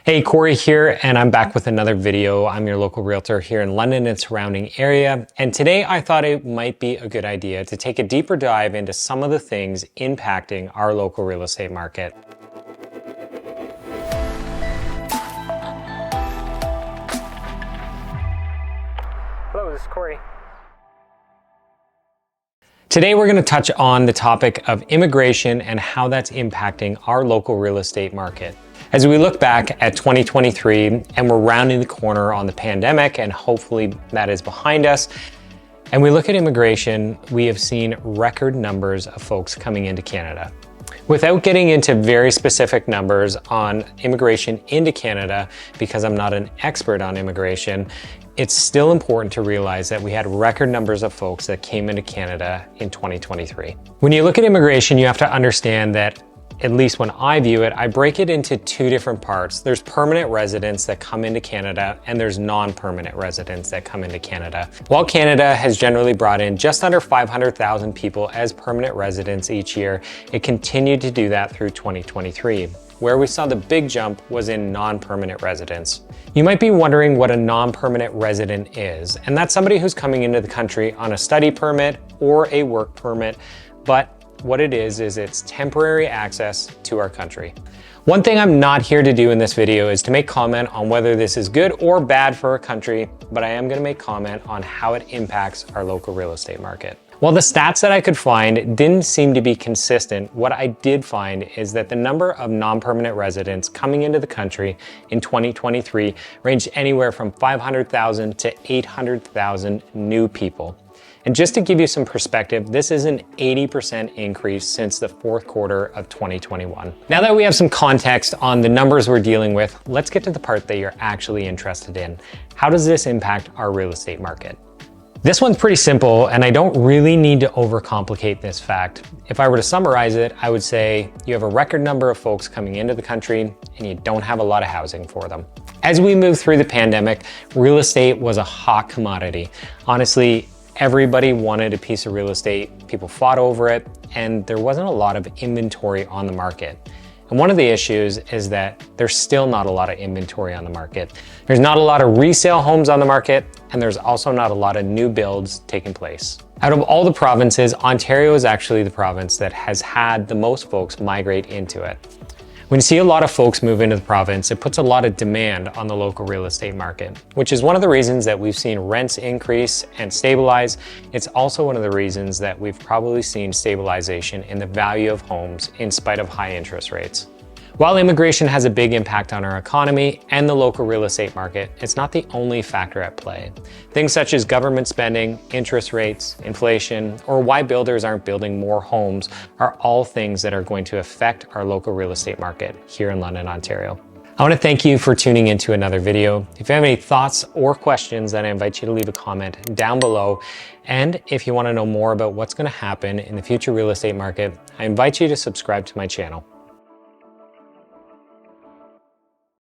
Hey, Cory here, and I'm back with another video. I'm your local realtor here in London and surrounding area. And today I thought it might be a good idea to take a deeper dive into some of the things impacting our local real estate market. Hello, this is Cory. Today we're going to touch on the topic of immigration and how that's impacting our local real estate market. As we look back at 2023 and we're rounding the corner on the pandemic, and hopefully that is behind us, and we look at immigration, we have seen record numbers of folks coming into Canada. Without getting into very specific numbers on immigration into Canada, because I'm not an expert on immigration, it's still important to realize that we had record numbers of folks that came into Canada in 2023. When you look at immigration, you have to understand that, at least when I view it, I break it into two different parts. There's permanent residents that come into Canada, and there's non-permanent residents that come into Canada. While Canada has generally brought in just under 500,000 people as permanent residents each year, it continued to do that through 2023. Where we saw the big jump was in non-permanent residents. You might be wondering what a non-permanent resident is, and that's somebody who's coming into the country on a study permit or a work permit, but what it is it's temporary access to our country. One thing I'm not here to do in this video is to make comment on whether this is good or bad for a country, but I am going to make comment on how it impacts our local real estate market. While the stats that I could find didn't seem to be consistent, what I did find is that the number of non-permanent residents coming into the country in 2023 ranged anywhere from 500,000 to 800,000 new people. And just to give you some perspective, this is an 80% increase since the fourth quarter of 2021. Now that we have some context on the numbers we're dealing with, let's get to the part that you're actually interested in. How does this impact our real estate market? This one's pretty simple, and I don't really need to overcomplicate this fact. If I were to summarize it, I would say you have a record number of folks coming into the country and you don't have a lot of housing for them. As we move through the pandemic, real estate was a hot commodity. Honestly, everybody wanted a piece of real estate, people fought over it, and there wasn't a lot of inventory on the market. And one of the issues is that there's still not a lot of inventory on the market. There's not a lot of resale homes on the market, and there's also not a lot of new builds taking place. Out of all the provinces, Ontario is actually the province that has had the most folks migrate into it. When you see a lot of folks move into the province, it puts a lot of demand on the local real estate market, which is one of the reasons that we've seen rents increase and stabilize. It's also one of the reasons that we've probably seen stabilization in the value of homes in spite of high interest rates. While immigration has a big impact on our economy and the local real estate market, it's not the only factor at play. Things such as government spending, interest rates, inflation, or why builders aren't building more homes are all things that are going to affect our local real estate market here in London, Ontario. I want to thank you for tuning into another video. If you have any thoughts or questions, then I invite you to leave a comment down below. And if you want to know more about what's going to happen in the future real estate market, I invite you to subscribe to my channel.